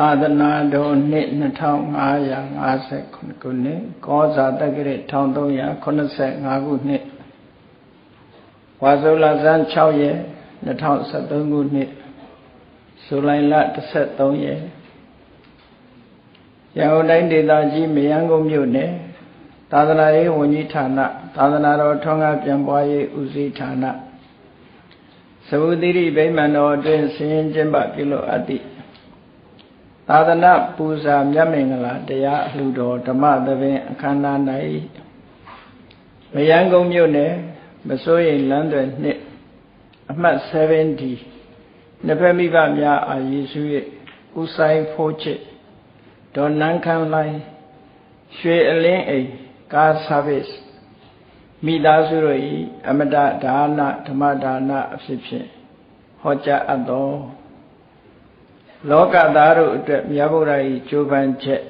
သာသနာတော်နှစ်2550ခုနှစ်ကောဇာတက္ကရာ1385ခုနှစ်ဝါဆိုလဆန်း6ရက်2013ခုနှစ်ဇူလိုင်လ13ရက်ရန်ကုန်တိုင်းဒေသကြီးမရမ်းကုန်းမြို့နယ်သာသနာရေးဝန်ကြီးဌာနသာသနာတော်ထွန်းကားပြန်ပွားရေးဦးစီးဌာနသဝုတိရိဗိမာန်တော်အတွင်းဆင်းရဲကျင့်ပပြုလို့အပ်သည့်သာသနာပူဇာမြတ်မင်္ဂလာတရားအလှူတော်ဓမ္မသဘင်အခမ်းအနား၌မရမ်းကုန်းမြို့နယ်မစိုးရိမ်လမ်းသွယ်နှစ်အမှတ်70နှစ်ဖက်မိဘများအာရည်စု၍ဦးဆိုင်ဖိုးချစ်ဒေါ်နန်းခမ်းလိုင်းရွှေအလင်းအိမ်ကားဆာဗစ်မိသားစုတို့၏အမတဒါနဓမ္မဒါနအဖြစ်ဖြင့်ဟောကြားအပ်သောလောကသားတို့အတွက်မြတ်ဗုဒ္ဓ၏ကြိုးပမ်းချက်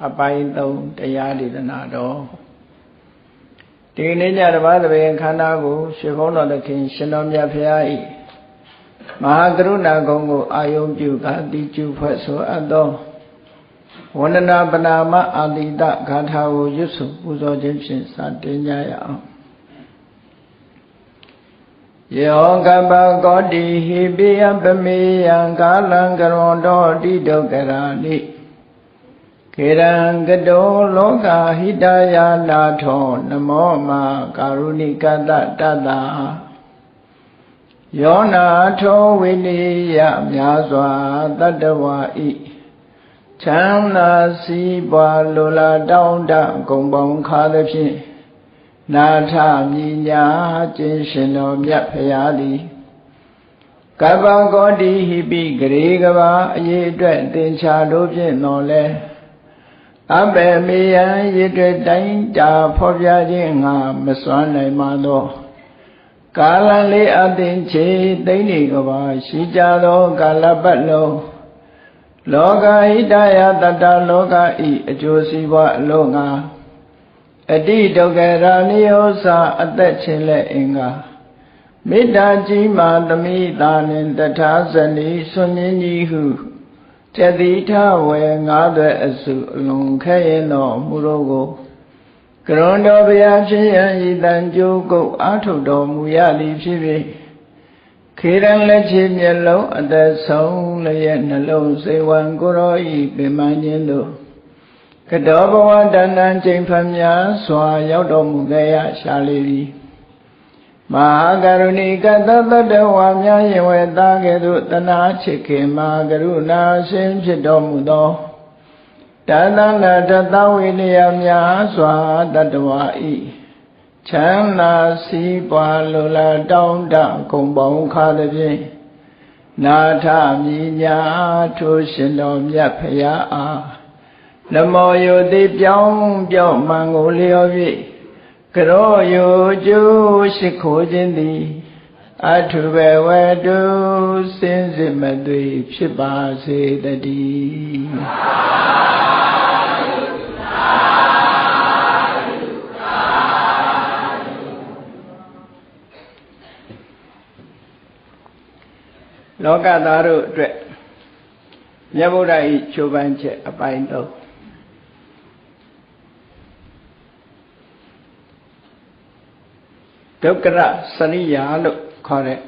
အပိုင်း3တရားဒေသနာတော်ဒီနေ့ညဓမ္မသဘင်ခန္ဓာကိုရှင်ဘုန်းတော်သခင်ရှင်တော်မြတ်ဖရာ၏မဟာကရုဏာဂုဏ်ကိုအာယုံပြုကာတိကျုဖွဲ့ဆိုအပ်သောဝန္ဒနာပနာမအာတိတဂါထာကိုရွတ်ဆိုပူဇော်ခြင်းဖြင့်စတင်ကြရအောင်ယောကပကောတိဟိပိယပမေယံကာလံကရွန်တော်တိဒုက္ခရာနိခေရံကတောလောကဟိတယာနာထောနမောမာကာရုဏိကတတတယောနာထောဝိနိယများစွာတတ္တဝါဤချမ်းသာစီးပွားလိုလားတောင်းတဂုံပေါင်းခါသဖြင့်နာထမြညာကျင့်ရှင်တော်မြတ်ဖရာသည်ကပ္ပကောတိဟိပိဂရေကဘာအရေးအတွက်သင်္ချာတို့ဖြင့်တော်လဲအဘယ်မေယံရေတွေ့တိုင်းတာဖော်ပြခြင်းငါမစွမ်းနိုင်ပါသောကာလလေးအသင်ချေသိမ့်နေကဘာရှိကြသောကာလပတ်လုံးလောကဟိတယတတ္တလောကဤအကျိုးစီးပွားအလို့ငါအတိဒုက္ခရာနိယောစာအသက်ချင်းလက်အင်္ဂါမေတ္တာကြီးမာသမိတာနှင့်တထာဇနီဆွန်မြင်းကြီးဟုတတိထဝေငါးသွဲအစုအလွန်ခဲရင်တော်မူတော်ကိုကရွန်တော်ဘုရားဖြစ်ရန်ဤတန်ကြိုးကုတ်အာထုတော်မူရသည်ဖြစ်၍ခေရန်လက်ချေမျက်လုံးအသက်ဆုံးလျက်နှလုံးစေဝံကိုရောဤပင်မခြင်းတို့ကတောဘဝတဏ္ဍချိန်ဖျားစွာရောက်တော်မူခဲ့ရရှာလေသည်မဟာကရုဏီကတတတဝါများယင်ဝေသားကဲ့သို့တနာချစ်ခင်မှာကရုဏာရှင်ဖြစ်တော်မူသောတသနာတသဝိနည်းများစွာတတ္တဝါဤချမ်းသာစီးပွားလိုလားတောင်းတဂုံပေါင်းခါသဖြင့်နာထမြညာထိုရှင်တော်မြတ်ဖရာအားနမောယုတိပြောင်းမှန်ကိုလျော်၍ကရောယုကျိုးရှိခိုးခြင်းသည်အထုဘဝတုစင်စစ်မသွေဖြစ်ပါစေတည်းလောကသားတို့အတွက်မြတ်ဗုဒ္ဓ၏ချိုးပမ်းချက်အပိုင်း3ဒုက္ခရစရိယာလို့ခေါ်တဲ့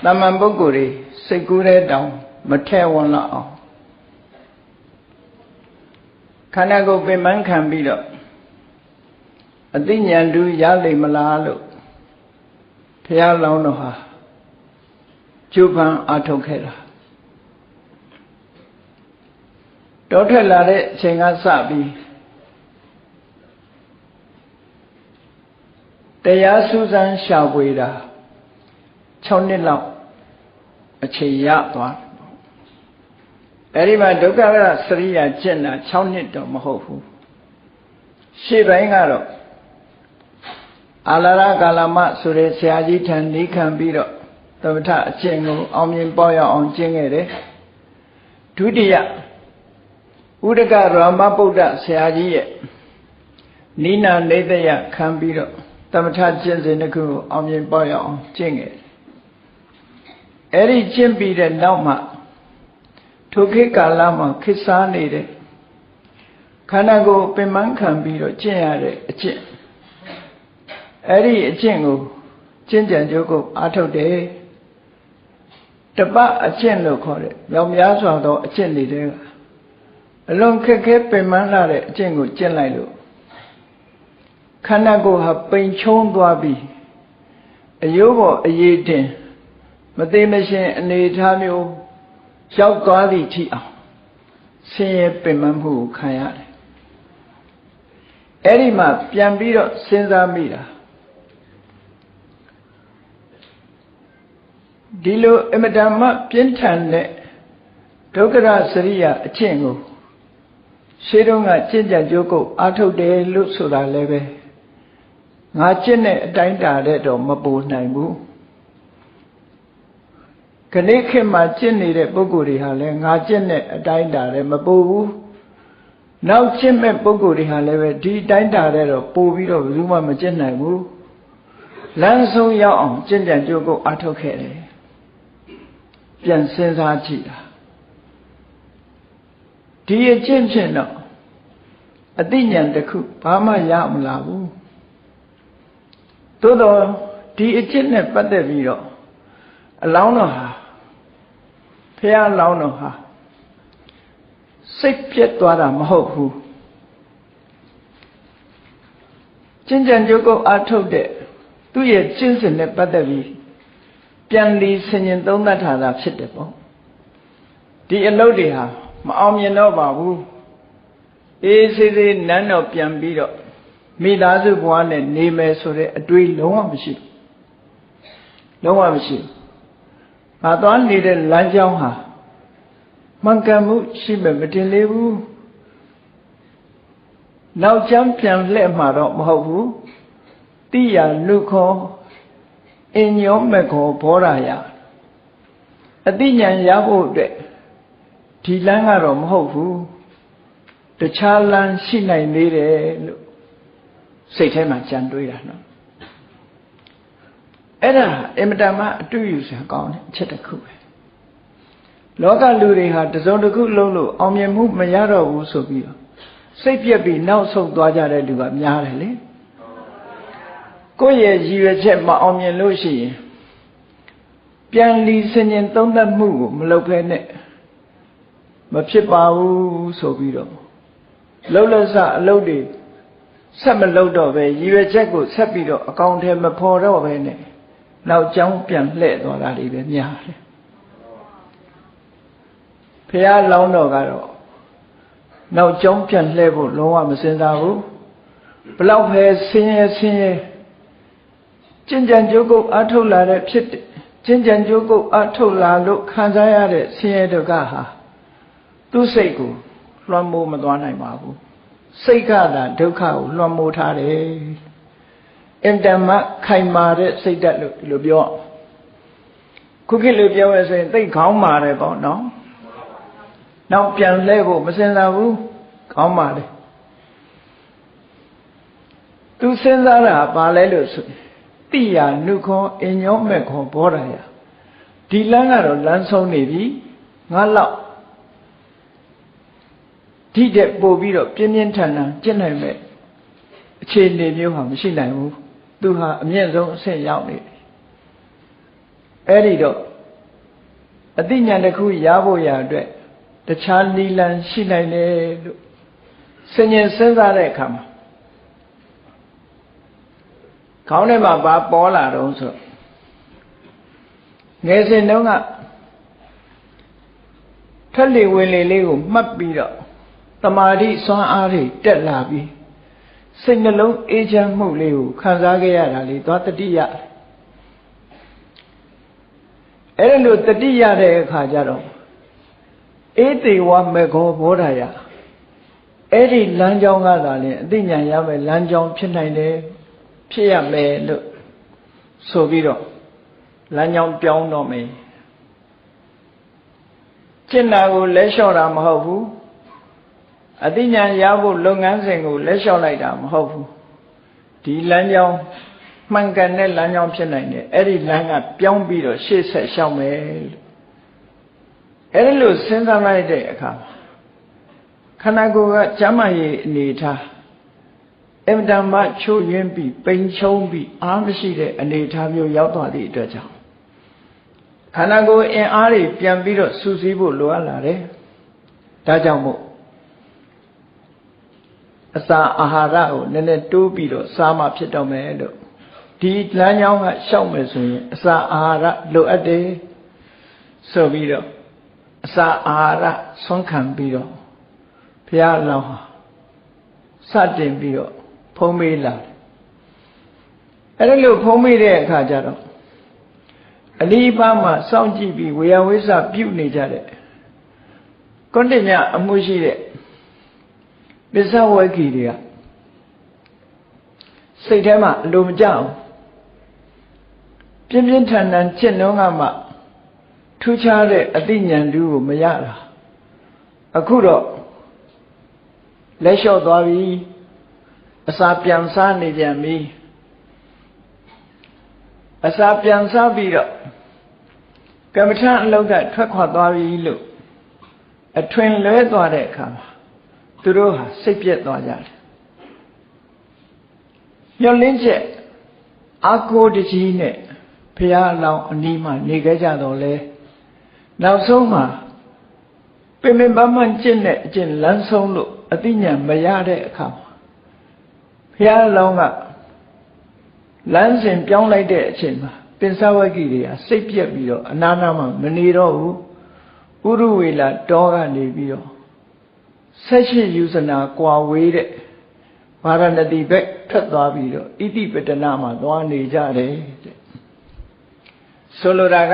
တမန်ပုဂ္ဂိုလ်တွေစိတ်ကူးတဲ့တောင်မထဲ့ဝန်းလောက်အောင်ခန္ဓာကိုယ်ပင်ပန်းခံပြီးတော့အသိဉာဏ်တူရလိမ့်မလားလို့ဘုရားလောင်းတော်ဟာကျုပ်ပန်းအားထုတ်ခဲ့တာတောထွက်လာတဲ့အချိန်ကစပြီးတရားစူးစမ်းရှာဖွေတာ6နှစ်လောက်အချိန်ရသွားအဲဒီမှာဒုက္ခရစရိယာကျင့်တာ6နှစ်တော့မဟုတ်ဘူးရှေ့ပိုင်းကတော့အာလာရကာလမဆိုတဲ့ဆရာကြီးထံနေခံပြီးတော့သမထအကျင့်ကိုအောင်မြင်ပေါ်ရောက်အောင်ကျင့်ခဲ့တယ်ဒုတိယဥဒကရမဗုဒ္ဓဆရာကြီးရဲ့နိနာနေတယခံပြီးတော့သမထကျင့်စဉ်တစ်ခုကိုအောင်မြင်ပေါ်ရောက်အောင်ကျင့်ခဲ့အဲ့ဒီကျင့်ပြီးတဲ့နောက်မှာ ထိုခေတ်ကာလမှာခေတ်စားနေတဲ့ခန္ဓာကိုယ်ပင်ပန်းခံပြီးတော့ကျင့်ရတဲ့အကျင့်အဲ့ဒီအကျင့်ကိုကျင့်ကြံကြိုးကိုအားထုတ်တယ်တပတ်အကျင့်လို့ခေါ်တဲ့မြောက်များစွာသောအကျင့်တွေကအလွန်ခက်ခဲပင်ပန်းလာတဲ့အကျင့်ကိုကျင့်လိုက်လို့ခန္ဓာကိုယ်ဟာပိန်ချုံးသွားပြီးအယိုးပေါ်အရေးတင်မသိမရှင်အနေထားမျိုးရောက်သွားသည့်ထိအောင်ဆင်းရဲပင်ပန်းမှုကိုခံရတယ်အဲ့ဒီမှာပြန်ပြီးတော့စဉ်းစားမိတာဒီလိုအမတန်မှပြင်းထန်တဲ့ဒုက္ခရစရိယအကျင့်ကိုရှေးတုန်းကကျင့်ကြံကြိုးကုပ်အားထုတ်တယ်လို့ဆိုတာလည်းပဲငါကျင့်တဲ့အတိုင်းတာတဲ့တော့မပိုနိုင်ဘူးခဏခေတ်မှာကျင့်နေတဲ့ပုဂ္ဂိုလ်တွေဟာလည်းငါကျင့်တဲ့အတိုင်းတာတဲ့မပိုဘူးနောက်ကျင့်မဲ့ပုဂ္ဂိုလ်တွေဟာလည်းပဲဒီအတိုင်းတာတဲ့တော့ပိုပြီးတော့ဘယ်သူမှမကျင့်နိုင်ဘူးလမ်းဆုံးရောက်အောင်ကျင့်ကြံကြိုးကုပ်အားထုတ်ခဲ့တယ်ပြန်စဉ်းစားကြည့်တာဒီအကျင့်ဖြင့်တော့အသိဉာဏ်တစ်ခုဘာမှရမလာဘူးသို့တော့ဒီအကျင့်နဲ့ပတ်သက်ပြီးတော့အလောင်းတော်ဟာဖះလောင်းတော်ဟာစိတ်ပြတ်သွားတာမဟုတ်ဘူးကျင့်ကြံကြိုးကုပ်အားထုတ်တဲ့သူ့ရဲ့ကျင့်စဉ်နဲ့ပတ်သက်ပြီးပြန်လီဆင်ញင်သုံးသပ်ထားတာဖြစ်တယ်ပေါ့ဒီအလုပ်တွေဟာမအောင်မြင်တော့ပါဘူးအေးစေးစေးနန်းတော်ပြန်ပြီးတော့မိသားစုဘဝနဲ့နေမယ်ဆိုတဲ့အတွေးလုံးဝမရှိလုံးဝမရှိငါသွားနေတဲ့လမ်းကြောင်းဟာမှန်ကန်မှုရှိမဲ့မတင်သေးဘူးနောက်ကျမ်းပြန်လှည့်မှာတော့မဟုတ်ဘူးတိယလူခောအင်ညောမခောဘောရာယအတိညာရဖို့အတွက်ဒီလမ်းကတော့မဟုတ်ဘူးတခြားလမ်းရှိနိုင်သေးတယ်လို့စိတ်ထဲမှာကြံတွေးတာနော်အဲ့ဒါအင်မတန်မှအတူယူစရာကောင်းတဲ့အချက်တစ်ခုပဲလောကလူတွေဟာတစုံတစ်ခုလုံးလို့အောင်မြင်မှုမရတော့ဘူးဆိုပြီးတော့စိတ်ပြက်ပြီးနောက်ဆုတ်သွားကြတဲ့လူကများတယ်လေကိုယ့်ရဲ့ရည်ရွယ်ချက်မအောင်မြင်လို့ရှိရင်ပြန်လီဆင်ញင်သုံးသပ်မှုကိုမလုပ်ဘဲနဲ့မဖြစ်ပါဘူးဆိုပြီးတော့လှုပ်လှဆအလုပ်တွေဆက်မလုပ်တော့ပဲရည်ရွယ်ချက်ကိုဆက်ပြီးတော့အကောင်ထဲမဖော်တော့ပဲနဲ့နောက်ကျောင်းပြန်လှည့်သွားတာတွေပဲများတယ်ဖះလောင်းတော်ကတော့နောက်ကျောင်းပြန်လှည့်ဖို့လုံးဝမစင်စားဘူးဘလောက်ပဲဆင်းရဲကျင့်ကြံကြိုးကုပ်အားထုတ်လာတဲ့ဖြစ်ကျင့်ကြံကြိုးကုပ်အားထုတ်လာလို့ခံစားရတဲ့ဆင်းရဲဒုက္ခဟာသူ့စိတ်ကိုလွှမ်းမိုးမသွားနိုင်ပါဘူးစိတ်ကသာဒုက္ခကိုလွှမ်းမိုးထားတယ်အင်တမခိုင်မာတဲ့စိတ်ဓာတ်လို့ဒီလိုပြောခုခေတ်လိုပြောရဆိုရင်သိခေါင်းမာတယ်ပေါ့နော်နောက်ပြန်လဲဖို့မစင်စားဘူးခေါင်းမာတယ်သူစဉ်းစားတာဘာလဲလို့ဆိုတိယနုခောအညောမဲ့ခောဘောရာယဒီလမ်းကတော့လမ်းဆုံးနေပြီငါလောက်ဒီတဲ့ပို့ပြီးတော့ပြင်းပြင်းထန်ထန်ကျင့်နိုင်မဲ့အခြေအနေမျိုးဟာမရှိနိုင်ဘူးသူဟာအမြင့်ဆုံးအဆင့်ရောက်နေတယ်အဲ့ဒီတော့အသိဉာဏ်တစ်ခုရဖို့ရအတွက်တခြားနိလန်ရှိနိုင်တယ်လို့ဆင်ញင်စဉ်းစားတဲ့အခါမှာခေါင်းထဲမှာဘာပေါ်လာတော့ဆိုငယ်စဉ်တုန်းကထက်လေဝင်လေလေးကိုမှတ်ပြီးတော့တမာတိစွမ်းအားတွေတက်လာပြီးစိတ်နှလုံးအေးချမ်းမှုလေးကိုခံစားခဲ့ရတာလေသွားတတိယအဲ့ဒါလို့တတိယတဲ့အခါကျတော့အေတေဝမေခောဘောဓာယအဲ့ဒီလမ်းကြောင်းကသာလေအသိဉာဏ်ရမယ်လမ်းကြောင်းဖြစ်နိုင်တယ်ဖြစ်ရမယ်လို့ဆိုပြီးတော့လမ်းကြောင်းပြောင်းတော့မယ်ကျင့်တာကိုလက်လျှော့တာမဟုတ်ဘူးအသိဉာဏ်ရဖို့လုပ်ငန်းစဉ်ကိုလက်လျှော့လိုက်တာမဟုတ်ဘူးဒီလမ်းကြောင်းမှန်ကန်တဲ့လမ်းကြောင်းဖြစ်နိုင်တယ်အဲ့ဒီလမ်းကပြောင်းပြီးတော့ရှေ့ဆက်ရှောက်မယ်လို့ အဲ့ဒီလိုစဉ်းစားလိုက်တဲ့အခါခန္ဓာကိုယ်ကကျမ်းမာရေးအနေထားအင်တန်မှချို့ယွင်းပြီးပိန်ချုံပြီးအားမရှိတဲ့အနေထားမျိုးရောက်သွားသည့်အတွက်ကြောင့်ခန္ဓာကိုယ်အင်အားတွေပြန်ပြီးတော့စုစည်းဖို့လိုအပ်လာတယ်။ဒါကြောင့်မို့အစာအာဟာရကိုနည်းနည်းတိုးပြီးတော့စားမှဖြစ်တော့မယ်လို့ဒီလမ်းကြောင်းကရှောက်မယ်ဆိုရင်အစာအာဟာရလိုအပ်တယ်ဆိုပြီးတော့အစာအာဟာရဆွမ်းခံပြီးတော့ဘုရားအလောင်းဟာစတင်ပြီးတော့ဖုံးမေးလာတယ်အဲ့ဒါလို့ဖုံးမေးတဲ့အခါကျတော့အလီပါမှာစောင့်ကြည့်ပြီးဝေယဝိဆပြုနေကြတဲ့ကွန်တင်မြအမှုရှိတဲ့ပစ္စဝဂီတွေကစိတ်ထဲမှာအလိုမကျအောင်ပြင်းပြင်းထန်ထန်ကျင့်နှောင်းကမှထူးခြားတဲ့အသိဉာဏ်တူကိုမရတာအခုတော့လက်လျှော့သွားပြီအစာပြန်စားနေပြန်ပြီအစာပြန်စားပြီးတော့ကမ္မထအလောက်ကထွက်ခွာသွားပြီလို့အထွင်လွဲသွားတဲ့အခါမှာသူတို့ဟာစိတ်ပြက်သွားကြတယ်ညှော်လင်းချက်အာကိုတကြီးနဲ့ဘုရားအလောင်းအနီးမှာနေခဲ့ကြတော့လေနောက်ဆုံးမှာပင်ပင်ပန်းပန်းကျင့်တဲ့အကျင့်လမ်းဆုံးလို့အသိဉာဏ်မရတဲ့အခါမှာဘုရားအလောင်းကလမ်းစဉ်ပြောင်းလိုက်တဲ့အချိန်မှာပင်စဝဂီတွေကစိတ်ပြက်ပြီးတော့အနာနာမှာမနေတော့ဘူးဥရဝေလာတောကနေပြီးတော့18ယူဇနာကွာဝေးတဲ့ဗာရဏသီဘက်ထွက်သွားပြီးတော့ဣတိပတနာမှာသွားနေကြတယ်တဲ့ဆိုလိုတာက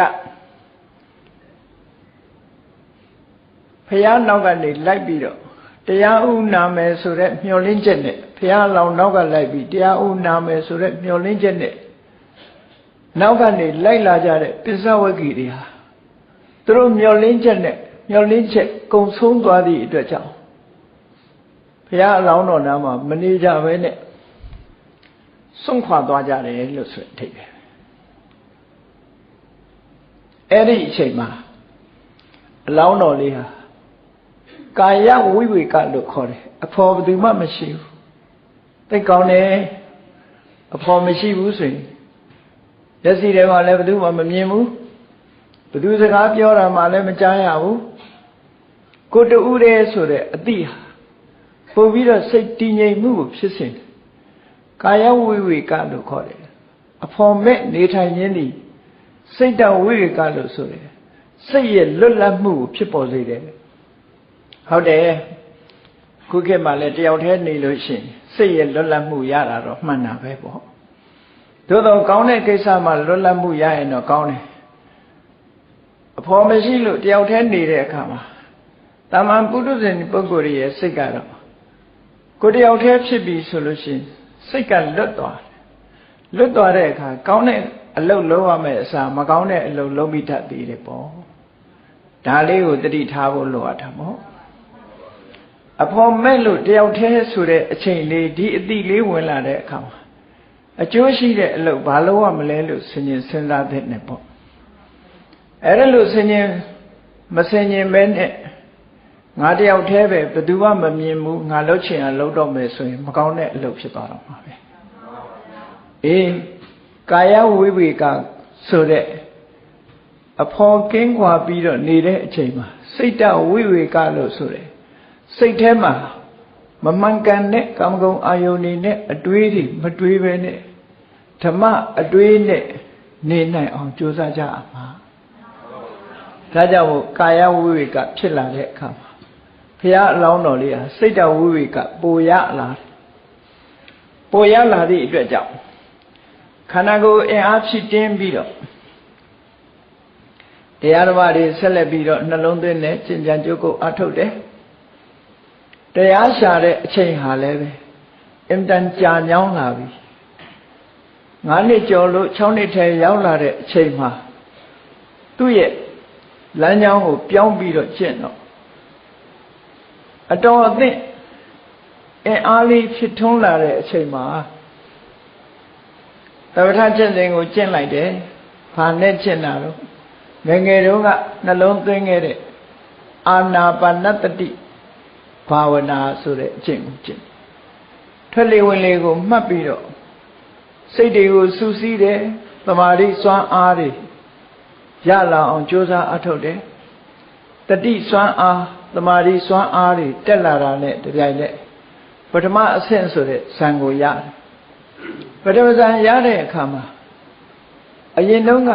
ဘုရားနောက်ကနေလိုက်ပြီးတော့တရားဥနာမယ်ဆိုတဲ့မျှော်လင့်ချက်နဲ့ဘုရားလောင်နောက်ကလိုက်ပြီးတရားဥနာမယ်ဆိုတဲ့မျှော်လင့်ချက်နဲ့နောက်ကနေလိုက်လာကြတဲ့ပစ္စဝဂီတွေဟာသူတို့မျှော်လင့်ချက်နဲ့မျှော်လင့်ချက်ကုံဆုံးသွားသည့်အတွက်ကြောင့်ဘုရားအလောင်းတော်နာမှာမနေကြဘဲနဲ့စွန့်ခွာသွားကြတယ်လို့ဆိုတဲ့အဓိပ္ပာယ်အဲ့ဒီအချိန်မှာအလောင်းတော်လေးဟာကာယဝိဝေကလို့ခေါ်တယ်အဖော်ဘယ်သူမှမရှိဘူးသိကောင်းတယ်အဖော်မရှိဘူးဆိုရင်မျက်စိထဲမှာလည်းဘယ်သူမှမမြင်ဘူးဘယ်သူစကားပြောတာမှလည်းမကြားရဘူးကိုတူးတယ်ဆိုတဲ့အတိဟာပို့ပြီးတော့စိတ်တည်ငြိမ်မှုကိုဖြစ်စေတယ်ကာယဝိဝေကလို့ခေါ်တယ်အဖော်မဲ့နေထိုင်ခြင်းသည်စိတ်တဝိဝေကလို့ဆိုတယ်စိတ်ရဲ့လွတ်လပ်မှုကိုဖြစ်ပေါ်စေတယ်ဟုတ်တယ်ခုခေတ်မှာလည်းတယောက်တည်းနေလို့ရှိရင်စိတ်ရဲ့လွတ်လပ်မှုရတာတော့မှန်တာပဲပေါ့သို့တော့ကောင်းတဲ့ကိစ္စမှာလွတ်လပ်မှုရရင်တော့ကောင်းတယ်အဖော်မရှိလို့တယောက်တည်းနေတဲ့အခါမှာတာမန်ပုထုဇဉ်ပုဂ္ဂိုလ်ရဲ့စိတ်ကတော့ကိုယ်တယောက်တည်းဖြစ်ပြီးဆိုလို့ရှိရင်စိတ်ကလွတ်သွားတဲ့အခါကောင်းတဲ့အလုပ်လုပ်ရမယ့်အစားမကောင်းတဲ့အလုပ်လုပ်မိတတ်သေးတယ်ပေါ့ဒါလေးကိုတတိထားဖို့လိုအပ်တာပေါ့အဖော်မဲ့လို့တယောက်တည်းဆိုတဲ့အချိန်လေးဒီအတိလေးဝင်လာတဲ့အခါမှာအကျိုးရှိတဲ့အလုပ်ဘာလုပ်ရမလဲလို့စဉ်းစားတဲ့နဲ့ပေါ့အဲ့ဒါလို့စဉ်းမစဉ်းပဲနဲ့ငါတယောက်တည်းပဲဘယ်သူမှမမြင်ဘူးငါလှုပ်ချင်အောင်လှုပ်တော့မယ်ဆိုရင်မကောင်းတဲ့အလုပ်ဖြစ်သွားတော့မှာပဲအေးကာယဝိဝေကဆိုတဲ့အဖော်ကင်းခွာပြီးတော့နေတဲ့အချိန်မှာစိတ်တဝိဝေကလို့ဆိုတယ်စိတ်ထဲမှာမမှန်ကန်တဲ့ကာမဂုဏ်အာယုန်တွေနဲ့အတွေးတွေမတွေးပဲနဲ့ဓမ္မအတွေးနဲ့နေနိုင်အောင်ကြိုးစားကြရမှာဒါကြောင့်ကာယဝိဝေကဖြစ်လာတဲ့အခါမှာဘုရားအလောင်းတော်လေးဟာစိတ်တဝိဝေကပိုရလာသည့်အတွက်ကြောင့်ခန္ဓာကိုယ်အင်အားဖြည့်တင်းပြီးတော့တရားဓမ္မတွေဆက်လက်ပြီးတော့နှလုံးသွင်းနဲ့ကျင့်ကြံကြိုးကုပ်အထုတ်တယ်တရားရှာတဲ့အချိန်ဟာလည်းပဲအင်တန်ကြာညောင်းလာပြီ9နှစ်ကျော်လို့6နှစ်ထဲရောက်လာတဲ့အချိန်မှာသူ့ရဲ့လမ်းကြောင်းကိုပြောင်းပြီးတော့ကျင့်တော့အတော်အသင့်အင်အားလေးဖြစ်ထွန်းလာတဲ့အချိန်မှာသဗ္ဗထကျင့်စဉ်ကိုကျင့်လိုက်တယ်။ဘာနဲ့ကျင့်တာတော့ငယ်ငယ်တုန်းကနှလုံးသွင်းခဲ့တဲ့ အာနာပါနတတိဘာဝနာဆိုတဲ့အကျင့်ကိုကျင့်ထွက်လေဝင်လေကိုမှတ်ပြီးတော့စိတ်တွေကိုစူးစီးတယ်သမာဓိစွမ်းအားတွေရလာအောင်ကြိုးစားအထောက်တယ်တတိစွမ်းအားသမာဓိစွမ်းအားတွေတက်လာတာနဲ့တပြိုင်နက်ပထမအဆင့်ဆိုတဲ့ဇံကိုရတယ်ပထမဇံရတဲ့အခါမှာအရင်တုန်းက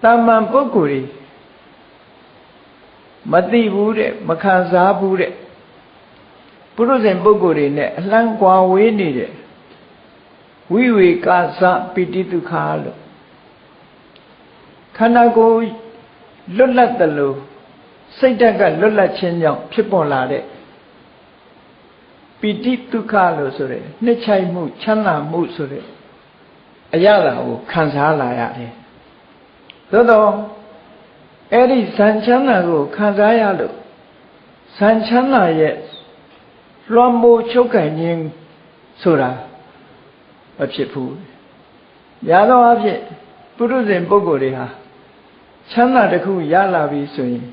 တာမန်ပုဂ္ဂိုလ်တွေမသိဘူးတဲ့မခံစားဘူးတဲ့ပုရုဇဉ်ပုဂ္ဂိုလ်တွေနဲ့အလှမ်းကွာဝေးနေတဲ့ဝိဝေကသပိတိဒုက္ခလို့ခန္ဓာကိုယ်လွတ်လပ်တယ်လို့စိတ်ဓာတ်ကလွတ်လပ်ခြင်းကြောင့်ဖြစ်ပေါ်လာတဲ့ပိတိဒုက္ခလို့ဆိုတဲ့နှစ်ချိုက်မှုချမ်းသာမှုဆိုတဲ့အရာကိုခံစားလာရတယ်သို့တော့အဲ့ဒီဇန်ချမ်းသာကိုခံစားရလို့ဇန်ချမ်းသာရဲ့လွှမ်းမိုးချုပ်ကန်ခြင်းဆိုတာမဖြစ်ဘူး။ရသောအဖြစ်ပုရုဇဉ်ပုဂ္ဂိုလ်တွေဟာချမ်းသာတစ်ခုရလာပြီဆိုရင်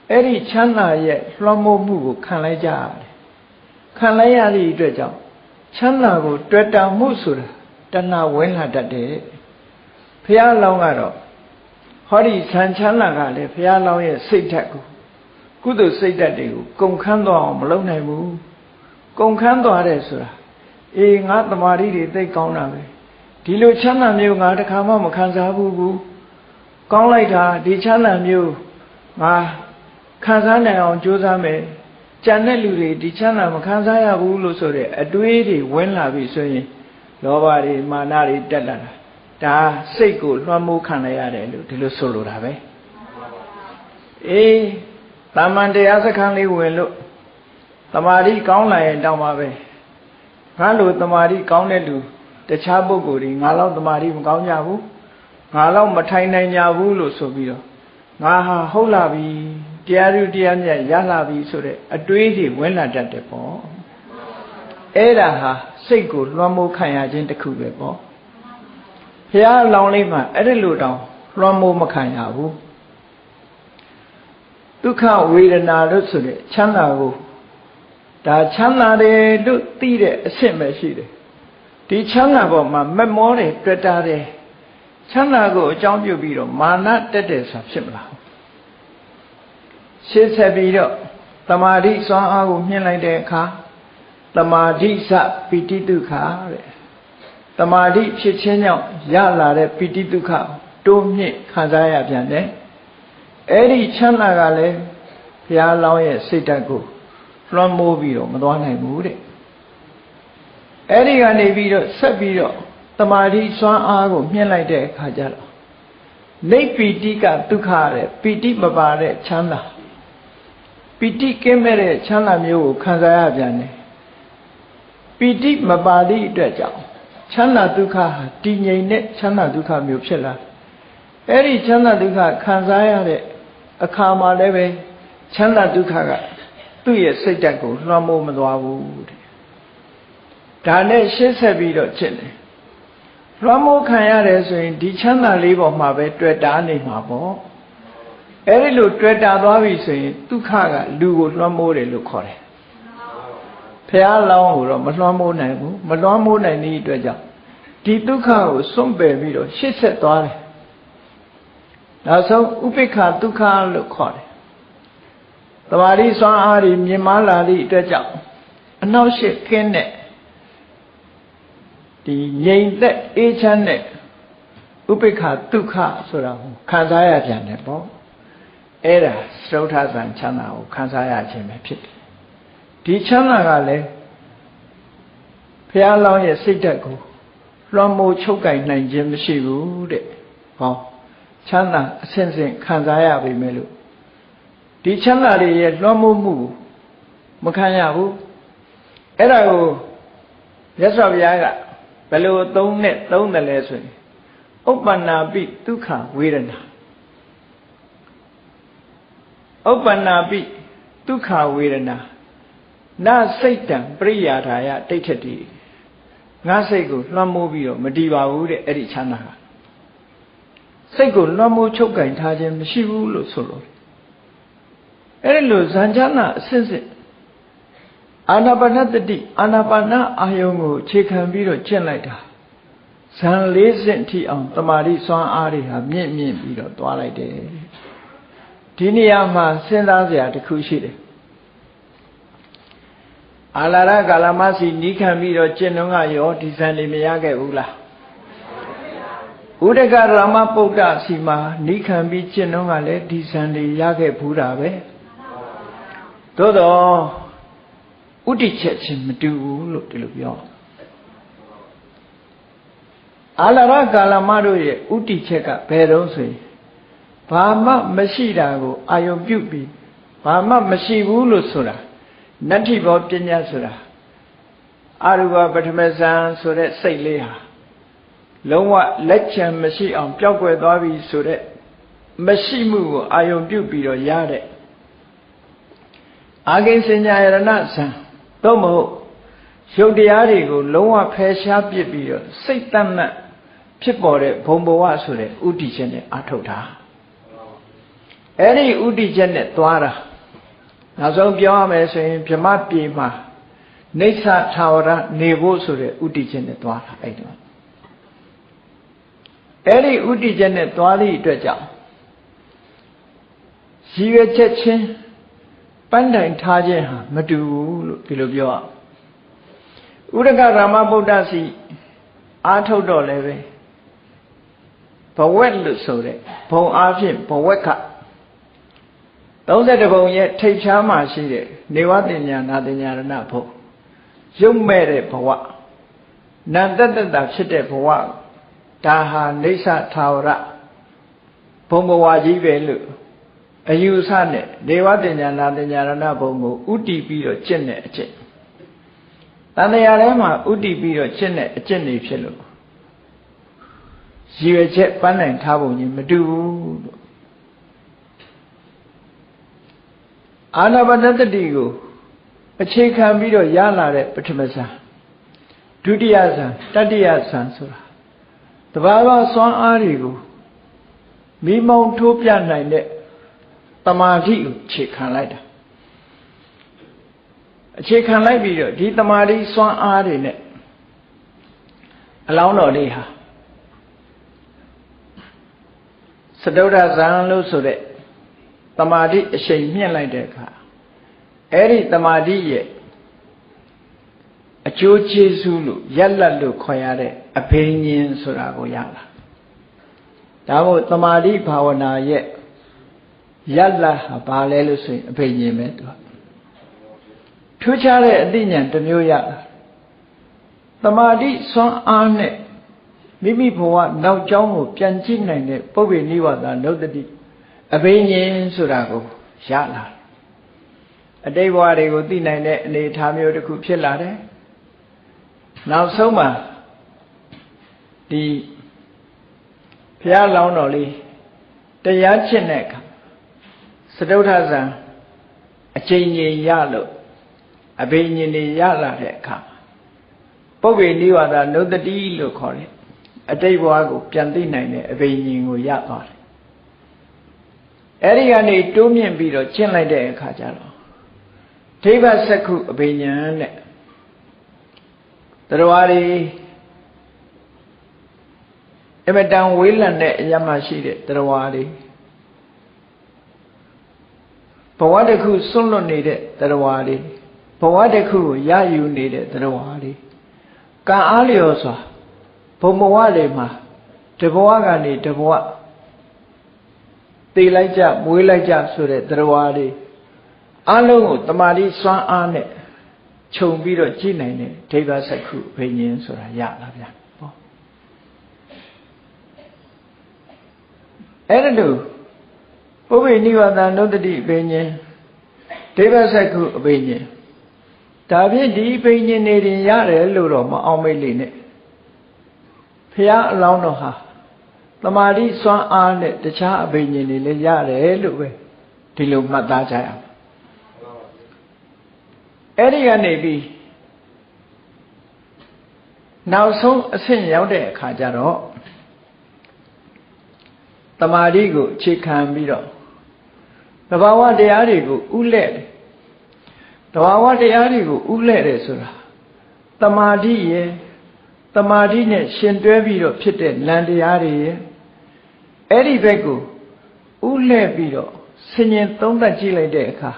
အဲ့ဒီချမ်းသာရဲ့လွှမ်းမိုးမှုကိုခံလိုက်ကြရတယ်။ခံလိုက်ရသည့်အတွက်ကြောင့်ချမ်းသာကိုတွေ့တာမှုဆိုတာတဏှာဝင်လာတတ်တယ်။ဘုရားလောင်းကတော့ဟောဒီဇန်ချမ်းသာကလည်းဘုရားလောင်းရဲ့စိတ်ဓာတ်ကိုကုသိုလ်စိတ်ဓာတ်တွေကိုကုန်ခန်းသွားအောင်မလုပ်နိုင်ဘူးကုန်ခန်းသွားတယ်ဆိုတာအေးငါတမာရီတွေသိကောင်းတာပဲဒီလိုချမ်းသာမျိုးငါတစ်ခါမှမခံစားဘူးကောင်းလိုက်တာဒီချမ်းသာမျိုးငါခံစားနိုင်အောင်ကြိုးစားမယ်ကြံတဲ့လူတွေဒီချမ်းသာမခံစားရဘူးလို့ဆိုတဲ့အတွေးတွေဝင်လာပြီဆိုရင်လောဘတွေမာနတွေတက်လာတာဒါစိတ်ကိုလွှမ်းမိုးခံလိုက်ရတယ်လို့ဒီလိုဆိုလိုတာပဲအေးတာမန်တရားစခန်းလေးဝင်လို့တမာရီကောင်းလာရင်တောင်းပါပဲငါလိုတမာရီကောင်းတဲ့လူတခြားပုဂ္ဂိုလ်တွေငါလောက်တမာရီမကောင်းကြဘူးငါလောက်မထိုင်နိုင်ကြဘူးလို့ဆိုပြီးတော့ငါဟာဟုတ်လာပြီတရားဥတရားမြတ်ရလာပြီဆိုတဲ့အတွေးတွေဝင်လာတတ်တယ်ပေါ့အဲ့ဒါဟာစိတ်ကိုလွှမ်းမိုးခံရခြင်းတစ်ခုပဲပေါ့ဘုရားလောင်းလေးမှာအဲ့ဒီလိုတောင်လွှမ်းမိုးမခံရဘူးဒုက္ခဝေဒနာလို့ဆိုတဲ့ချမ်းသာကိုဒါချမ်းသာတယ်လို့သိတဲ့အဆင့်ပဲရှိတယ်ဒီချမ်းသာပေါ်မှာမမောတယ်တွေ့တာတယ်ချမ်းသာကိုအကြောင်းပြုပြီးတော့မာနတက်တယ်ဆိုတာဖြစ်မလားရှင်းဆက်ပြီးတော့တမာတိစွမ်းအားကိုမြင့်လိုက်တဲ့အခါတမာတိစပိတိဒုက္ခတဲ့တမာတိဖြစ်ခြင်းကြောင့်ရလာတဲ့ပိတိဒုက္ခတိုးမြင့်ခံစားရပြန်တယ်အဲ့ဒီချမ်းသာကလည်းဘုရားလောင်းရဲ့စိတ်ဓာတ်ကိုလွှမ်းမိုးပြီးတော့မသွားနိုင်ဘူးတဲ့အဲ့ဒီကနေပြီးတော့ဆက်ပြီးတော့တမာတိစွမ်းအားကိုမြင့်လိုက်တဲ့အခါကျတော့နိဗ္ဗိတိကဒုက္ခတဲ့ပိတိမပါတဲ့ချမ်းသာပိတိကင်းမဲ့တဲ့ချမ်းသာမျိုးကိုခံစားရပြန်တယ်ပိတိမပါသည့်အတွက်ကြောင့်ချမ်းသာဒုက္ခဟာတည်ငြိမ်တဲ့ချမ်းသာဒုက္ခမျိုးဖြစ်လာအဲ့ဒီချမ်းသာဒုက္ခခံစားရတဲ့အခါမှာလည်းပဲချမ်းသာဒုက္ခကသူ့ရဲ့စိတ်ဓာတ်ကိုလွှမ်းမိုးမသွားဘူးတဲ့ဒါနဲ့ရှင်းဆက်ပြီးတော့ဖြစ်တယ်လွှမ်းမိုးခံရတယ်ဆိုရင်ဒီချမ်းသာလေးပေါ်မှာပဲတွေ့တာနေမှာပေါ့အဲ့ဒီလိုတွေ့တာသွားပြီဆိုရင်ဒုက္ခကလူကိုလွှမ်းမိုးတယ်လို့ခေါ်တယ်ဘုရားလောင်းကိုတော့မလွှမ်းမိုးနိုင်ဘူးမလွှမ်းမိုးနိုင်တဲ့အတွက်ကြောင့်ဒီဒုက္ခကိုစွန့်ပယ်ပြီးတော့ရှေ့ဆက်သွားတယ်နောက်ဆုံးဥပိ္ပခဒုက္ခလို့ခေါ်တယ်တမာရီစွမ်းအားကြီးမြင်မာလာသည့်အတွက်ကြောင့်အနောက်ရှေ့ခင်းတဲ့ဒီငြိမ်သက်အေးချမ်းတဲ့ဥပိ္ပခဒုက္ခဆိုတာကိုခံစားရပြန်တယ်ပေါ့အဲ့ဒါသရုပ်ထဇံချမ်းသာကိုခံစားရခြင်းပဲဖြစ်တယ်ဒီချမ်းသာကလည်းဘုရားလောင်းရဲ့စိတ်ဓာတ်ကိုလွှမ်းမိုးချုပ်ကင်နိုင်ခြင်းမရှိဘူးတဲ့ဟောချမ်းသာအစဉ်စဉ်ခံစားရပြီမဲ့လို့ဒီချမ်းသာတွေရဲ့လွှမ်းမိုးမှုမခံရဘူးအဲ့ဒါကိုမြတ်စွာဘုရားကဘယ်လိုသုံးတယ်လဲဆိုရင်ဥပ္ပန္နာပိဒုက္ခဝေဒနာဥပ္ပန္နာပိဒုက္ခဝေဒနာနာစိတ်တံပရိယာထာယဒိဋ္ဌတိငါစိတ်ကိုလွှမ်းမိုးပြီးတော့မတည်ပါဘူးတဲ့အဲ့ဒီချမ်းသာကစိတ်ကိုလွှမ်းမိုးချုပ်ကင်ထားခြင်းမရှိဘူးလို့ဆိုလို့ အဲ့ဒီလိုဇန်ချနာအစစ်စစ်အာနာပါနတတိအာနာပါနအာယုံကိုခြေခံပြီးတော့ကျင့်လိုက်တာဇန်၄ဆင့်ထိအောင်တမာတိစွမ်းအားတွေဟာမြင့်ပြီးတော့သွားလိုက်တယ်ဒီနေရာမှာစဉ်းစားစရာတစ်ခုရှိတယ်အာလာရကာလမစီနီးခံပြီးတော့ကျင့်တော့ကရောဒီဇန်တွေမရခဲ့ဘူးလားဥဒကရမပုဒ္ဒစီမှာနီးခံပြီးကျင့်တော့ကလည်းဒီဇန်တွေရခဲ့ဘူးတာပဲသို့တော့ဥတ္တိချက်ချင်းမတူဘူးလို့ဒီလိုပြောအာလာရကာလမတို့ရဲ့ဥတ္တိချက်ကဘယ်တော့ဆိုရင်ဘာမှမရှိတာကိုအာယုံပြုပြီးဘာမှမရှိဘူးလို့ဆိုတာနတ္ထိဘောပညာဆိုတာအရူပပထမဇန်ဆိုတဲ့စိတ်လေးဟာလုံးဝလက်ချံမရှိအောင်ပျောက်ကွယ်သွားပြီဆိုတဲ့မရှိမှုကိုအာယုံပြုပြီးတော့ရတဲ့အာဂိစဉ္ညာယရဏဇံသို့မဟုတ်ရုပ်တရားတွေကိုလုံးဝဖယ်ရှားပစ်ပြီးတော့စိတ်တတ်မှတ်ဖြစ်ပေါ်တဲ့ဘုံဘဝဆိုတဲ့ဥတ္တိချက်နဲ့အထုတ်တာအဲ့ဒီဥတ္တိချက်နဲ့သွားတာနောက်ဆုံးပြောရမယ်ဆိုရင်ဗြဟ္မပြေမှာနေသထာဝရနေဖို့ဆိုတဲ့ဥတ္တိချက်နဲ့သွားတာအဲ့ဒီဥတ္တိချက်နဲ့သွားသည့်အတွက်ကြောင့်ရည်ရွယ်ချက်ချင်းပန်းတိုင်ထားခြင်းဟာမတူဘူးလို့ဒီလိုပြောရဥဒကရာမဗုဒ္ဓစီအားထုတ်တော့လည်းပဲဘဝက်လို့ဆိုတဲ့ဘုံအားဖြင့်ဘဝက်က32ဘုံရဲ့ထိပ်ဖြားမှာရှိတဲ့နေဝတ္တညာနာတညာရဏဘုံရုပ်မဲ့တဲ့ဘဝနန္တတ္တဖြစ်တဲ့ဘဝဒါဟာနေသထာဝရဘုံဘဝကြီးပဲလို့အယူဆနဲ့နေဝတ္တညာနာတညာရဏဘုံကိုဥတည်ပြီးတော့ကျင့်တဲ့အကျင့်တန်တရားထဲမှာဥတည်ပြီးတော့ကျင့်တဲ့အကျင့်တွေဖြစ်လို့ရည်ရွယ်ချက်ပန်းနိုင်ထားပုံကြီးမတူဘူးလို့အာနာပါနတတိကိုအခြေခံပြီးတော့ရလာတဲ့ပထမဇန်ဒုတိယဇန်တတိယဇန်ဆိုတာတဘာဝစွမ်းအားတွေကိုမိမောင်းထိုးပြနိုင်တဲ့တမာတိကိုအခြေခံလိုက်တာအခြေခံလိုက်ပြီးတော့ဒီတမာတိစွမ်းအားတွေနဲ့အလောင်းတော်လေးဟာစတုဒ္ဓဇန်လို့ဆိုတဲ့တမာတိအရှိန်မြင့်လိုက်တဲ့အခါအဲ့ဒီတမာတိရဲ့အကျိုးကျေးဇူးလို့ရက်လက်လို့ခေါ်ရတဲ့အဘိညာဉ်ဆိုတာကိုရလာဒါမို့တမာတိဘာဝနာရဲ့ရက်လက်ဟာဘာလဲလို့ဆိုရင်အဘိညာဉ်ပဲသူထူးခြားတဲ့အသိဉာဏ်တစ်မျိုးရလာတမာတိစွမ်းအားနဲ့မိမိဘဝနောက်ကျောင်းကိုပြန်ကြည့်နိုင်တဲ့ပုဗ္ဗေနိဝါဒနုတ္တိအဘိညာဉ်ဆိုတာကိုရလာအတိတ်ဘဝတွေကိုသိနိုင်တဲ့အနေအထားမျိုးတစ်ခုဖြစ်လာတယ်နောက်ဆုံးမှာဒီဘုရားလောင်းတော်လေးတရားချစ်တဲ့အခါစတုထဇံအချိန်ကြီးရလို့အဘိညာဉ်တွေရလာတဲ့အခါပုဗ္ဗေနိဝါဒနုတ္တိလို့ခေါ်တယ်အတိတ်ဘဝကိုပြန်သိနိုင်တဲ့အဘိညာဉ်ကိုရသွားတယ်အဲ့ဒီကနေတိုးမြင့်ပြီးတော့ကျင့်လိုက်တဲ့အခါကျတော့ဒိဗ္ဗစက္ခုအဘိညာဉ်နဲ့တရားတွေအမတန်ဝေးလံတဲ့အရာမှရှိတဲ့တရားတွေဘဝတစ်ခုစွန့်လွတ်နေတဲ့တရားတွေဘဝတစ်ခုကိုရယူနေတဲ့တရားတွေကံအားလျော်စွာဘုံဘဝတွေမှာတဘဝကနေတဘဝသိလိုက်ကြမွေးလိုက်ကြဆိုတဲ့တရားတွေအလုံးကိုတမာတိစွမ်းအားနဲ့ခြုံပြီးတော့ကြည့်နိုင်တဲ့ဒိဗ္ဗစက္ခုဘိညာဉ်ဆိုတာရလာဗျာဟောအဲ့ဒါလို့ပုဗ္ဗေနိဝါဒနုတ္တိဘိညာဉ်ဒိဗ္ဗစက္ခုအဘိညာဉ်ဒါဖြင့်ဒီဘိညာဉ်တွေတင်ရတယ်လို့တော့မအောင်မိတ်လိမ့်နဲ့ဘုရားအလောင်းတော်ဟာတမာတိစွမ်းအားနဲ့တခြားအဘိညာဉ်တွေလည်းရတယ်လို့ပဲဒီလိုမှတ်သားကြရအောင်အဲ့ဒီကနေပြီးနောက်ဆုံးအဆင့်ရောက်တဲ့အခါကျတော့တမာတိကိုအခြေခံပြီးတော့ တဘာဝတရားတွေကိုဥလဲ့တယ်တဘာဝတရားတွေကိုဥလဲ့တယ်ဆိုတာတမာတိရဲ့တမာတိနဲ့ရှင်တွဲပြီးတော့ဖြစ်တဲ့နံတရားတွေရဲ့အဲ့ဒီဘက်ကိုဥလဲ့ပြီးတော့ဆင်ញင်သုံးသပ်ကြည့်လိုက်တဲ့အခါ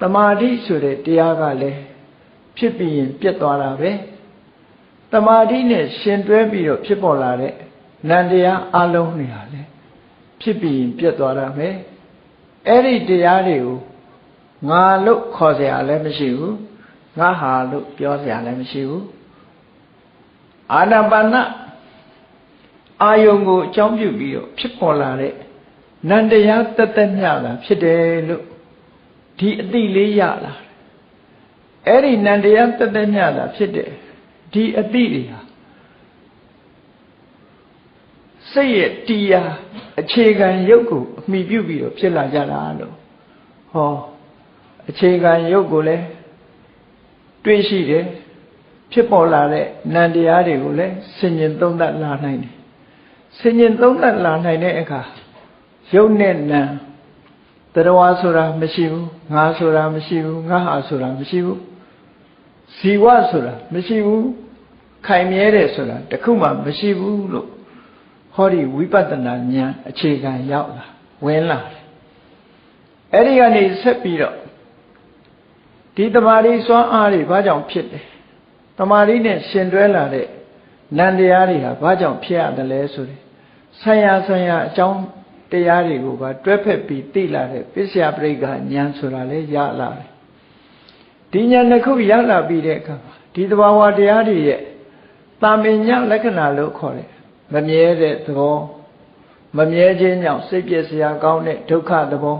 တမာတိဆိုတဲ့တရားကလည်းဖြစ်ပြီးရင်ပြတ်သွားတာပဲတမာတိနဲ့ရှင်တွဲပြီးတော့ဖြစ်ပေါ်လာတဲ့နံတရားအလုံးတွေဟာလည်းဖြစ်ပြီးရင်ပြတ်သွားတာပဲအဲ့ဒီတရားတွေကိုငါလို့ခေါ်เสียလည်းမရှိဘူးငါဟာလို့ပြောเสียလည်းမရှိဘူးအာနာပါနအာယုံကိုအကြောင်းပြုပြီးတော့ဖြစ်ပေါ်လာတဲ့နံတရားတသက်မြတာဖြစ်တယ်လို့ဒီအတိလေးရလာအဲ့ဒီနံတရားတသက်မြတာဖြစ်တယ်ဒီအတိတွေဟာစိတ်ရဲ့တရားအခြေခံရုပ်ကိုအမိပြုပြီးတော့ဖြစ်လာကြတာလို့ဟောအခြေခံရုပ်ကိုလည်းတွေ့ရှိတယ်ဖြစ်ပေါ်လာတဲ့နံတရားတွေကိုလည်းဆင်ញင်သုံးသပ်လာနိုင်တယ်ဆင်ញင်သုံးသပ်လာနိုင်တဲ့အခါရုပ်နဲ့နံတရားဆိုတာမရှိဘူးငါဆိုတာမရှိဘူးငါဟာဆိုတာမရှိဘူးဇီဝဆိုတာမရှိဘူးခိုင်မြဲတယ်ဆိုတာတခုမှမရှိဘူးလို့ဟောဒီဝိပဿနာဉာဏ်အခြေခံရောက်လာဝင်လာတယ်အဲ့ဒီကနေဆက်ပြီးတော့ဒီတမာရီစွမ်းအားတွေဘာကြောင့်ဖြစ်တယ်တမာရီနဲ့ရှင်တွဲလာတဲ့နံတရားတွေဟာဘာကြောင့်ဖြစ်ရတယ်လဲဆိုရင်ဆံရအကြောင်းတရားတွေကိုပါတွဲဖက်ပြီးသိလာတဲ့ပစ္စယပရိက္ခဉာဏ်ဆိုတာလေရလာတယ်ဒီဉာဏ်တစ်ခုရလာပြီးတဲ့အခါမှာဒီသဘာဝတရားတွေရဲ့တာမင်ညလက္ခဏာလို့ခေါ်တယ်မမြဲတဲ့သဘောမမြဲခြင်းကြောင့်စိတ်ပြည့်စရာကောင်းတဲ့ဒုက္ခသဘော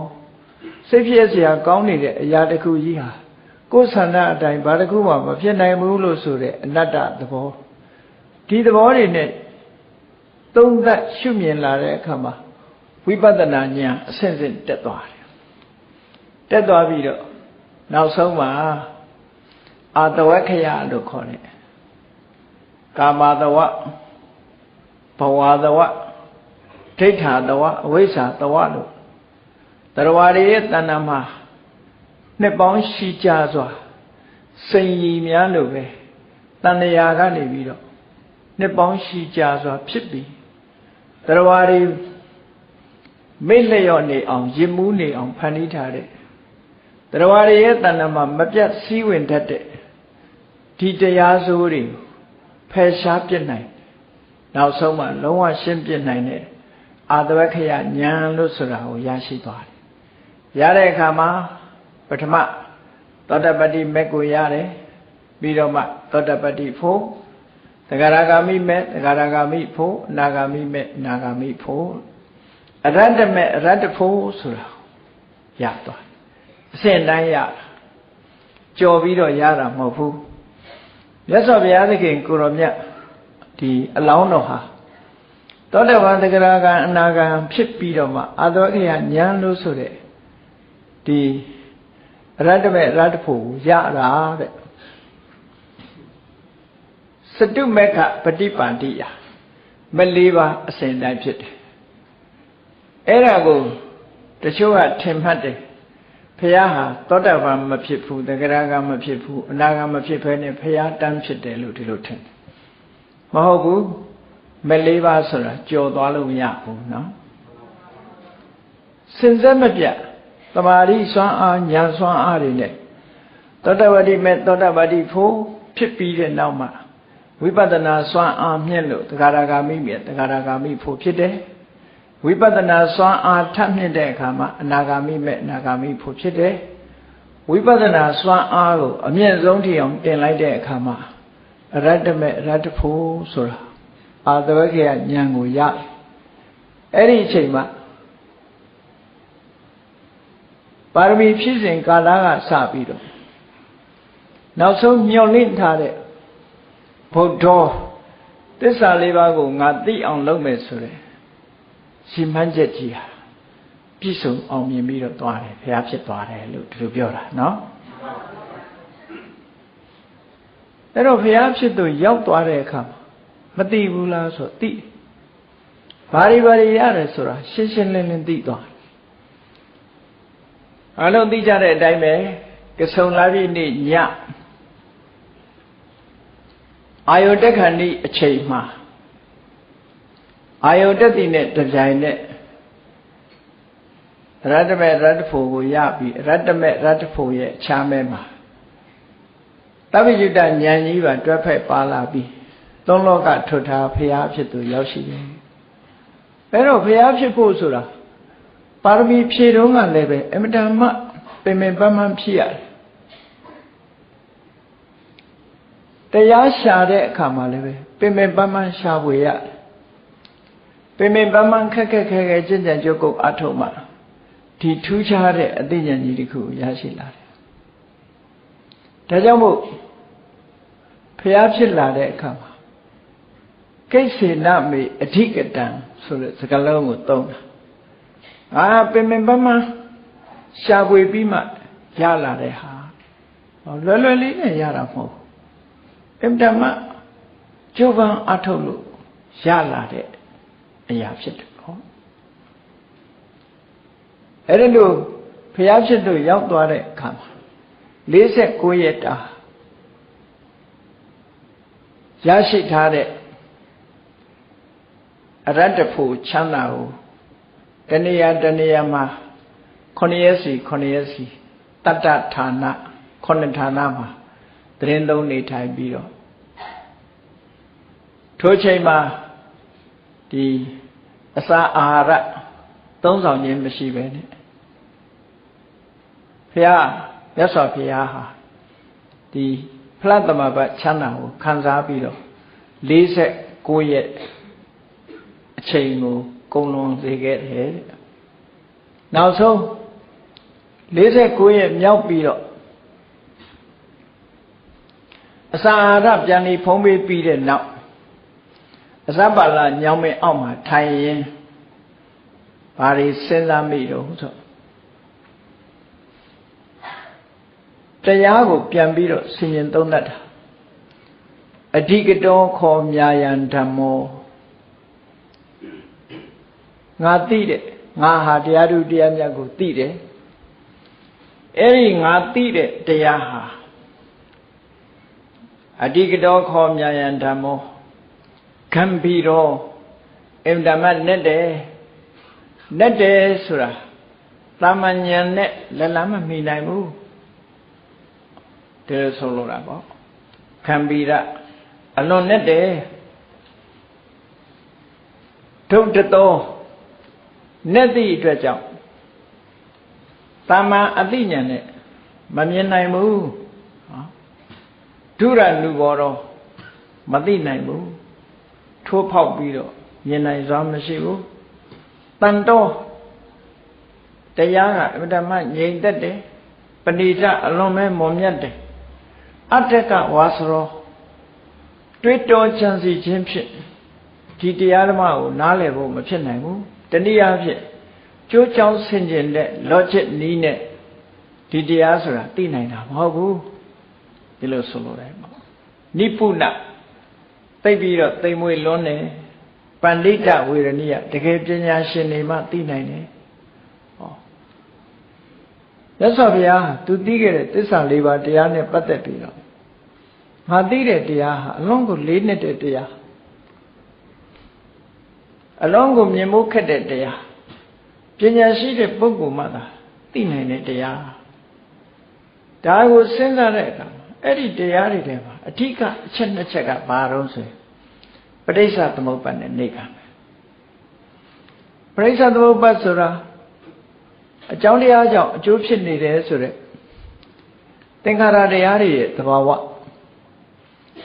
စိတ်ပြည့်စရာကောင်းနေတဲ့အရာတစ်ခုကြီးဟာကိုယ်ဆန္ဒအတိုင်းဘာတစ်ခုမှမဖြစ်နိုင်ဘူးလို့ဆိုတဲ့အနတ္တသဘောဒီသဘောတွေနဲ့သုံးသပ်ရှုမြင်လာတဲ့အခါမှာဝိပဿနာဉာဏ်အဆင့်ဆင့်တက်သွားတယ်တက်သွားပြီးတော့နောက်ဆုံးမှာအာတဝက္ခယလို့ခေါ်တယ်ကာမတဝဘဝတဝဒိဋ္ဌာတဝအဝိဇ္ဇာတဝလို့တရားတွေရဲ့တဏ္ဍာမှာနှစ်ပေါင်းရှိကြစွာစိန်ရီများလို့ပဲတဏှာကနေပြီးတော့နှစ်ပေါင်းရှိကြစွာဖြစ်ပြီးတရားတွေမိတ်လျော့နေအောင်ရစ်မှုနေအောင်ဖန်တီးထားတဲ့တရားတွေရဲ့တဏ္ဍာမှာမပြတ်စည်းဝင်တတ်တဲ့ဒီတရားစိုးတွေဖယ်ရှားပြစ်နိုင်နောက်ဆုံးမှလုံးဝရှင်းပြနိုင်တဲ့အာတဝက္ခယဉာဏ်လို့ဆိုတာကိုရရှိသွားတယ်ရတဲ့အခါမှာပထမသောတပတ္တိမက်ကိုရတယ်ပြီးတော့မှသောတပတ္တိဖို့သဂရဂါမိမက်သဂရဂါမိဖို့အနာဂါမိမက်အနာဂါမိဖို့အရတ္တမက်အရတ္တဖို့ဆိုတာရသွားအစဉ်တိုင်းရကြော်ပြီးတော့ရတာမဟုတ်ဘူးမြတ်စွာဘုရားသခင်ကိုရောမြတ်ဒီအလောင်းတော်ဟာသောတပန်သဂရဂံအနာဂံဖြစ်ပြီးတော့မှအာတဝက္ခယဉာဏ်လို့ဆိုတဲ့ဒီအရတ္တမေအရတ္တဖို့ရတာတဲ့စတုမေခပฏิပန္တိယမလေးပါအစဉ်တိုင်းဖြစ်တယ်အဲ့ဒါကိုတချို့ကထင်မှတ်တယ်ဘုရားဟာသောတပန်မဖြစ်ဘူးသဂရဂံမဖြစ်ဘူးအနာဂံမဖြစ်ဘဲနဲ့ဘုရားတန်းဖြစ်တယ်လို့ဒီလိုထင်တယ်မဟုတ်ဘူးမလေးပါဆိုတာကြော်သွားလို့မရဘူးเนาะစင်စက်မပြတ်သမာဓိစွမ်းအားဉာဏ်စွမ်းအားတွေနဲ့သောတပတ္တိမေသောတပတ္တိဖို့ဖြစ်ပြီးတဲ့နောက်မှာဝိပဿနာစွမ်းအားမြင့်လို့သဂရဂါမိမြတ်သဂရဂါမိဖို့ဖြစ်တယ်ဝိပဿနာစွမ်းအားထပ်မြင့်တဲ့အခါမှာအနာဂါမိမေအနာဂါမိဖို့ဖြစ်တယ်ဝိပဿနာစွမ်းအားကိုအမြင့်ဆုံးထိအောင်တင်လိုက်တဲ့အခါမှာအရတ္တမေအရတ္တဖို့ဆိုတာအာတဝက္ခယဉာဏ်ကိုရအဲ့ဒီအချိန်မှာပါရမီဖြစ်စဉ်ကာလကစပြီးတော့နောက်ဆုံးမျှော်လင့်ထားတဲ့ဘုဒ္ဓသစ္စာလေးပါးကိုငါသိအောင်လုပ်မယ်ဆိုတဲ့ရှိမှန်းချက်ကြီးဟာပြည့်စုံအောင်မြင်ပြီးတော့သွားတယ်ဘုရားဖြစ်သွားတယ်လို့ဒီလိုပြောတာเนาะအဲ့တော့ဘုရားဖြစ်သူရောက်သွားတဲ့အခါမသိဘူးလားဆိုသိဘာတွေရတယ်ဆိုတာရှင်းရှင်းလင်းလင်းသိသွားတယ် အားလုံးသိကြတဲ့အတိုင်းပဲကဆုံလာပြီနေ့ညအာယုတက်ခဏိအချိန်မှာအာယုတက်တည်နဲ့တပြိုင်နဲ့ရတ္တမေရတ္တဖို့ကိုရပြီးရတ္တမေရတ္တဖို့ရဲ့အခြားမဲမှာသဗ္ဗညုတဉာဏ်ကြီးပါတွဲဖက်ပါလာပြီးသုံးလောကထွတ်ထားဖရာဖြစ်သူရောက်ရှိတယ်အဲတော့ဖရာဖြစ်ဖို့ဆိုတာပါရမီဖြည့်တုံးကလည်းပဲအမတန်မှပင်ပင်ပန်းပန်းဖြစ်ရတယ်တရားရှာတဲ့အခါမှာလည်းပဲပင်ပင်ပန်းပန်းရှာဖွေရတယ်ပင်ပင်ပန်းပန်းခက်ခက်ခဲခဲကြင်ကြံကြုတ်ကုတ်အထုံးမှာဒီထူးခြားတဲ့အသိဉာဏ်ကြီးတစ်ခုရရှိလာတယ်ဒါကြောင့်မို့ဖျားဖြစ်လာတဲ့အခါမှာကိစ္ဆေနမေအဓိကတံဆိုတဲ့စကားလုံးကိုသုံးတာပင်ပင်ပန်းပန်းရှာဖွေပြီးမှရလာတဲ့ဟာလွယ်လွယ်လေးနဲ့ရတာမဟုတ်ဘူးအင်တမကျိုးပန်းအထုတ်လို့ရလာတဲ့အရာဖြစ်တယ်နော်အဲ့ဒါလို့ဖျားဖြစ်လို့ရောက်သွားတဲ့အခါမှာ49ရက်တာရရှိထားတဲ့အရတ္တဖို့ချမ်းသာကိုတဏှာတဏှာမှာ9ရက်စီတတ္တဌာန9ဌာနမှာသရင်သုံးနေထိုင်ပြီးတော့ထိုချိန်မှာဒီအစာအာဟာရသုံးဆောင်ခြင်းမရှိပဲနဲ့ဘုရားမြတ်စွာဘုရားဟာဒီဖလားသမဘတ်ချမ်းသာကိုခံစားပြီးတော့49ရက်အချိန်ကိုကုန်လွန်စေခဲ့တယ်နောက်ဆုံး49ရက်မြောက်ပြီးတော့အစာအာဟာရပြန်ပြီးဖုံးပေးပြီးတဲ့နောက်အစပါလာညောင်းမင်းအောက်မှာထိုင်ရင်ဘာတွေစဉ်းစားမိတော့ဆိုတရားကိုပြန်ပြီးတော့ဆင်ញင်သုံးသပ်တာအဓိကတောခောမြာယံဓမ္မောငါသိတယ်ငါဟာတရားသူတရားမြတ်ကိုသိတယ်အဲ့ဒီငါသိတဲ့တရားဟာအဓိကတောခောမြာယံဓမ္မောဂံဘီရောအင်ဓမ္မနဲ့တယ်ဆိုတာသာမញ្ញံနဲ့လက်လမ်းမမီနိုင်ဘူးတယ်ဆိုလို့တာပေါ့ဂံဘီရအလွန်နဲ့တယ်ဒုတ်တသောနဲ့သည့်အတွက်ကြောင့်သာမန်အသိဉာဏ်နဲ့မမြင်နိုင်ဘူးဒုရနုဘောတော့မသိနိုင်ဘူးထိုးဖောက်ပြီးတော့မြင်နိုင်စွာမရှိဘူးတန်တော်တရားကအမြဲတမ်းငြိမ်သက်တယ်ပဏိတအလွန်ပဲမွန်မြတ်တယ်အတ္တကဝါစရောတွေးတောကြံစီခြင်းဖြင့်ဒီတရားဓမ္မကိုနားလည်ဖို့မဖြစ်နိုင်ဘူးတနည်းအားဖြင့်ကြိုးကြောင်းဆင်ခြင်တဲ့ logic နည်းနဲ့ဒီတရားဆိုတာသိနိုင်တာမဟုတ်ဘူးဒီလိုဆိုလိုတယ်ပေါ့နိပုဏသိပြီးတော့သိမ်မွေလွန်းတယ်ပန္တိတဝေရဏိယတကယ်ပညာရှင်တွေမှသိနိုင်တယ်ဟောမြတ်စွာဘုရားသူသိခဲ့တဲ့သစ္စာ၄ပါးတရားနဲ့ပတ်သက်ပြီးတော့ငါသိတဲ့တရားဟာအလုံးကိုလေးနှစ်တဲ့တရားအလုံးကိုမြင်ဖို့ခက်တဲ့တရားပညာရှိတဲ့ပုဂ္ဂိုလ်မှသာသိနိုင်တဲ့တရားဒါကိုစဉ်းစားတဲ့အခါအဲ့ဒီတရားတွေထဲမှာအဓိကအချက်နှစ်ချက်ကဘာတော့ဆိုရင်ပဋိစ္စသမုပ္ပါဒ်နဲ့နိဗ္ဗာန်ပဋိစ္စသမုပ္ပါဒ်ဆိုတာအကြောင်းတရားကြောင့်အကျိုးဖြစ်နေတယ်ဆိုတဲ့သင်္ခါရတရားတွေရဲ့သဘာဝ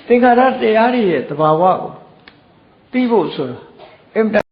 သင်္ခါရတရားတွေရဲ့သဘာဝကိုသိဖို့ဆိုတာအင်